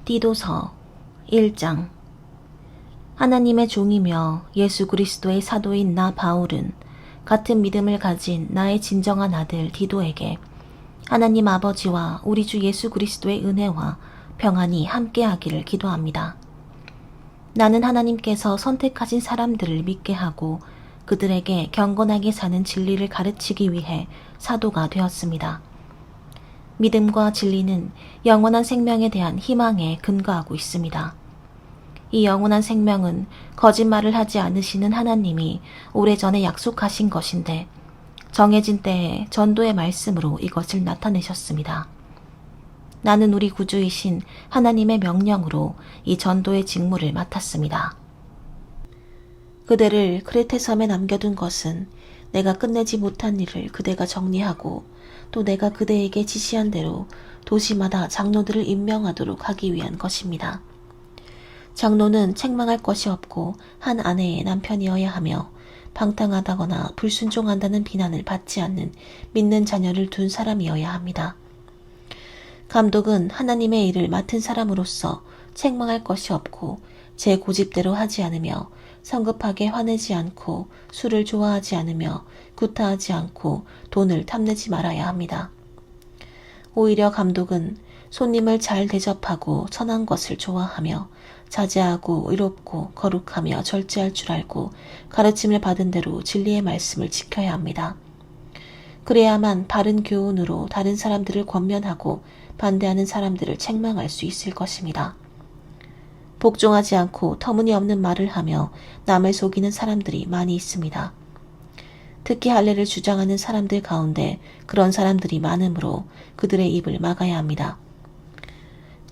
디도서 1장. 하나님의 종이며 예수 그리스도의 사도인 나 바울은 같은 믿음을 가진 나의 진정한 아들 디도에게 하나님 아버지와 우리 주 예수 그리스도의 은혜와 평안이 함께하기를 기도합니다. 나는 하나님께서 선택하신 사람들을 믿게 하고 그들에게 경건하게 사는 진리를 가르치기 위해 사도가 되었습니다. 믿음과 진리는 영원한 생명에 대한 희망에 근거하고 있습니다. 이 영원한 생명은 거짓말을 하지 않으시는 하나님이 오래전에 약속하신 것인데 정해진 때에 전도의 말씀으로 이것을 나타내셨습니다. 나는 우리 구주이신 하나님의 명령으로 이 전도의 직무를 맡았습니다. 그대를 크레테 섬에 남겨둔 것은 내가 끝내지 못한 일을 그대가 정리하고 또 내가 그대에게 지시한 대로 도시마다 장로들을 임명하도록 하기 위한 것입니다. 장로는 책망할 것이 없고 한 아내의 남편이어야 하며 방탕하다거나 불순종한다는 비난을 받지 않는 믿는 자녀를 둔 사람이어야 합니다. 감독은 하나님의 일을 맡은 사람으로서 책망할 것이 없고 제 고집대로 하지 않으며 성급하게 화내지 않고 술을 좋아하지 않으며 구타하지 않고 돈을 탐내지 말아야 합니다. 오히려 감독은 손님을 잘 대접하고 선한 것을 좋아하며 자제하고 의롭고 거룩하며 절제할 줄 알고 가르침을 받은 대로 진리의 말씀을 지켜야 합니다. 그래야만 바른 교훈으로 다른 사람들을 권면하고 반대하는 사람들을 책망할 수 있을 것입니다. 복종하지 않고 터무니없는 말을 하며 남을 속이는 사람들이 많이 있습니다. 특히 할례를 주장하는 사람들 가운데 그런 사람들이 많으므로 그들의 입을 막아야 합니다.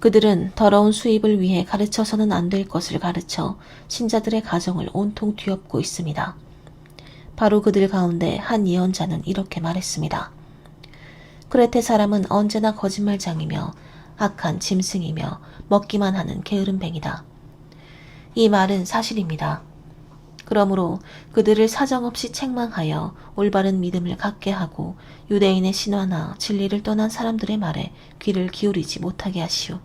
그들은 더러운 수입을 위해 가르쳐서는 안 될 것을 가르쳐 신자들의 가정을 온통 뒤엎고 있습니다. 바로 그들 가운데 한 예언자는 이렇게 말했습니다. 크레테 사람은 언제나 거짓말장이며 악한 짐승이며 먹기만 하는 게으름뱅이다. 이 말은 사실입니다. 그러므로 그들을 사정없이 책망하여 올바른 믿음을 갖게 하고 유대인의 신화나 진리를 떠난 사람들의 말에 귀를 기울이지 못하게 하시오.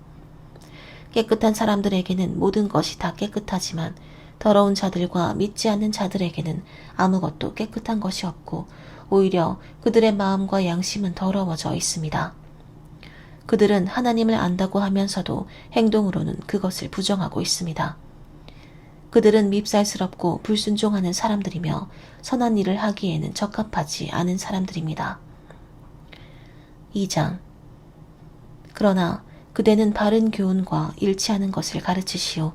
깨끗한 사람들에게는 모든 것이 다 깨끗하지만 더러운 자들과 믿지 않는 자들에게는 아무것도 깨끗한 것이 없고 오히려 그들의 마음과 양심은 더러워져 있습니다. 그들은 하나님을 안다고 하면서도 행동으로는 그것을 부정하고 있습니다. 그들은 밉살스럽고 불순종하는 사람들이며 선한 일을 하기에는 적합하지 않은 사람들입니다. 2장. 그러나 그대는 바른 교훈과 일치하는 것을 가르치시오.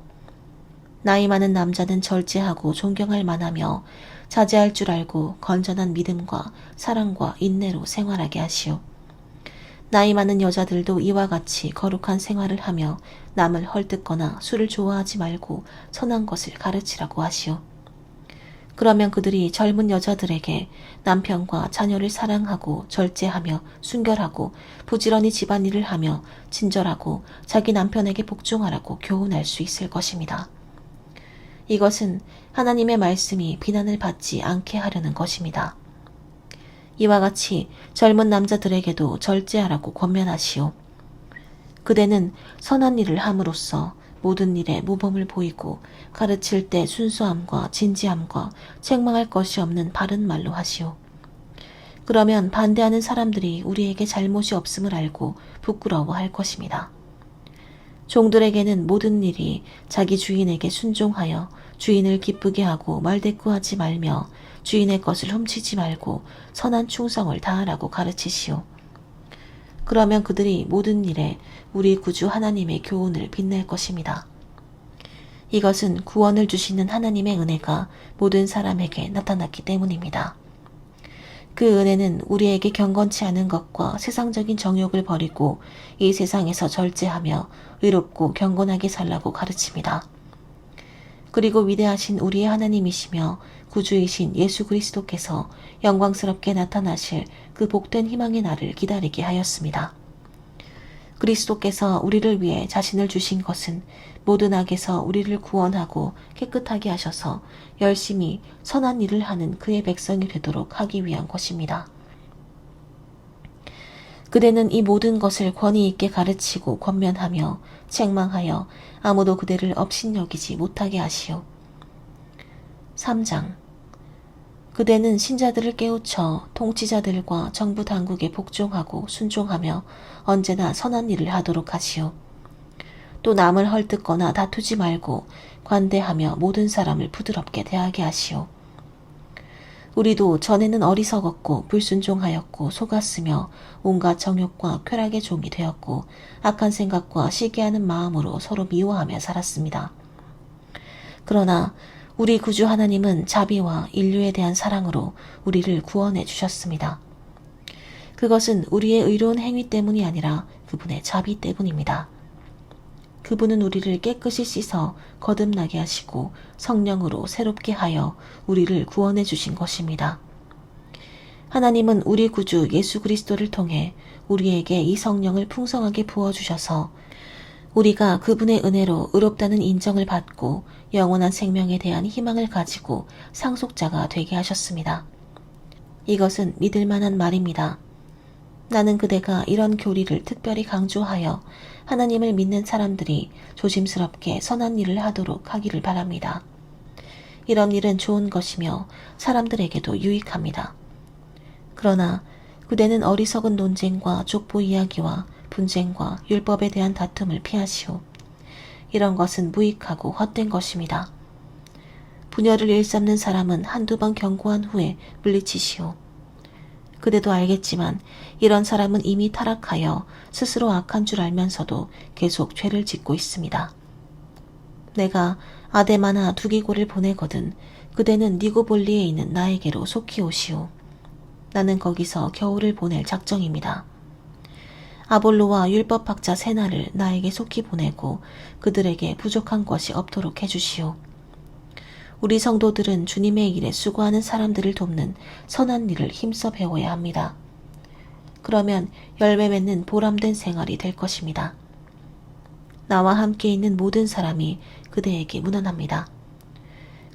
나이 많은 남자는 절제하고 존경할 만하며 자제할 줄 알고 건전한 믿음과 사랑과 인내로 생활하게 하시오. 나이 많은 여자들도 이와 같이 거룩한 생활을 하며 남을 헐뜯거나 술을 좋아하지 말고 선한 것을 가르치라고 하시오. 그러면 그들이 젊은 여자들에게 남편과 자녀를 사랑하고 절제하며 순결하고 부지런히 집안일을 하며 친절하고 자기 남편에게 복종하라고 교훈할 수 있을 것입니다. 이것은 하나님의 말씀이 비난을 받지 않게 하려는 것입니다. 이와 같이 젊은 남자들에게도 절제하라고 권면하시오. 그대는 선한 일을 함으로써 모든 일에 모범을 보이고 가르칠 때 순수함과 진지함과 책망할 것이 없는 바른 말로 하시오. 그러면 반대하는 사람들이 우리에게 잘못이 없음을 알고 부끄러워할 것입니다. 종들에게는 모든 일이 자기 주인에게 순종하여 주인을 기쁘게 하고 말대꾸하지 말며 주인의 것을 훔치지 말고 선한 충성을 다하라고 가르치시오. 그러면 그들이 모든 일에 우리 구주 하나님의 교훈을 빛낼 것입니다. 이것은 구원을 주시는 하나님의 은혜가 모든 사람에게 나타났기 때문입니다. 그 은혜는 우리에게 경건치 않은 것과 세상적인 정욕을 버리고 이 세상에서 절제하며 의롭고 경건하게 살라고 가르칩니다. 그리고 위대하신 우리의 하나님이시며 구주이신 예수 그리스도께서 영광스럽게 나타나실 그 복된 희망의 날을 기다리게 하였습니다. 그리스도께서 우리를 위해 자신을 주신 것은 모든 악에서 우리를 구원하고 깨끗하게 하셔서 열심히 선한 일을 하는 그의 백성이 되도록 하기 위한 것입니다. 그대는 이 모든 것을 권위 있게 가르치고 권면하며 책망하여 아무도 그대를 업신여기지 못하게 하시오. 3장. 그대는 신자들을 깨우쳐 통치자들과 정부 당국에 복종하고 순종하며 언제나 선한 일을 하도록 하시오. 또 남을 헐뜯거나 다투지 말고 관대하며 모든 사람을 부드럽게 대하게 하시오. 우리도 전에는 어리석었고 불순종하였고 속았으며 온갖 정욕과 쾌락의 종이 되었고 악한 생각과 시기하는 마음으로 서로 미워하며 살았습니다. 그러나 우리 구주 하나님은 자비와 인류에 대한 사랑으로 우리를 구원해 주셨습니다. 그것은 우리의 의로운 행위 때문이 아니라 그분의 자비 때문입니다. 그분은 우리를 깨끗이 씻어 거듭나게 하시고 성령으로 새롭게 하여 우리를 구원해 주신 것입니다. 하나님은 우리 구주 예수 그리스도를 통해 우리에게 이 성령을 풍성하게 부어주셔서 우리가 그분의 은혜로 의롭다는 인정을 받고 영원한 생명에 대한 희망을 가지고 상속자가 되게 하셨습니다. 이것은 믿을 만한 말입니다. 나는 그대가 이런 교리를 특별히 강조하여 하나님을 믿는 사람들이 조심스럽게 선한 일을 하도록 하기를 바랍니다. 이런 일은 좋은 것이며 사람들에게도 유익합니다. 그러나 그대는 어리석은 논쟁과 족보 이야기와 분쟁과 율법에 대한 다툼을 피하시오. 이런 것은 무익하고 헛된 것입니다. 분열을 일삼는 사람은 한두 번 경고한 후에 물리치시오. 그대도 알겠지만 이런 사람은 이미 타락하여 스스로 악한 줄 알면서도 계속 죄를 짓고 있습니다. 내가 아데마나 두기고를 보내거든 그대는 니고볼리에 있는 나에게로 속히 오시오. 나는 거기서 겨울을 보낼 작정입니다. 아볼로와 율법학자 세나를 나에게 속히 보내고 그들에게 부족한 것이 없도록 해주시오. 우리 성도들은 주님의 일에 수고하는 사람들을 돕는 선한 일을 힘써 배워야 합니다. 그러면 열매 맺는 보람된 생활이 될 것입니다. 나와 함께 있는 모든 사람이 그대에게 문안합니다.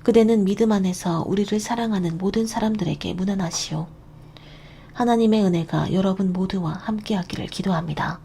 그대는 믿음 안에서 우리를 사랑하는 모든 사람들에게 문안하시오. 하나님의 은혜가 여러분 모두와 함께하기를 기도합니다.